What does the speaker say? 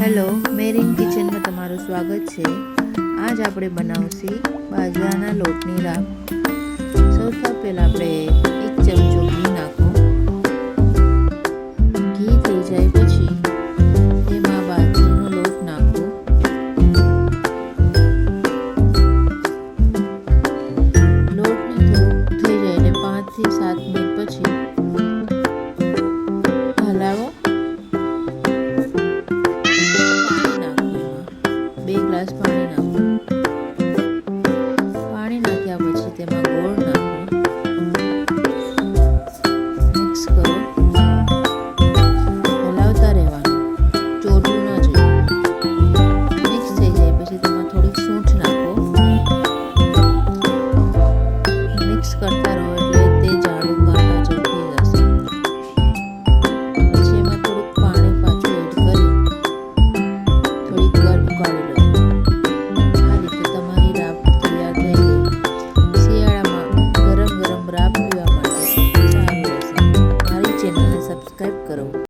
Hello, marine કિચનમાં તમારું સ્વાગત છે. આજ આપણે બનાવશી બાજરાના લોટની રાબ. સૌથી પહેલાં આપણે 1 ચમચો ઘી નાખો. ઘી થઈ જાય પછી તેમાં બાજરીનો લોટ નાખો. લોટને થોડુંક થઈ જાય એટલે 5 થી 7 મિનિટ પછી હલાવો. 2 ગ્લાસ પાણી નાખો. પાણી નાખ્યા પછી તેમાં ગોળ નાખો. મિક્સ કરો. હલાવતા રહેવાનું, ચોટવું ન જોઈએ. મિક્સ થઈ જાય પછી તેમાં થોડીક સૂંઠ નાખો. મિક્સ કરતા રહો એટલે તે જાડું ગાંઠા જેવું થઈ જશે. પછી એમાં થોડુંક પાણી પાછું એડ કરી થોડીક વાર ઉકાળી લો.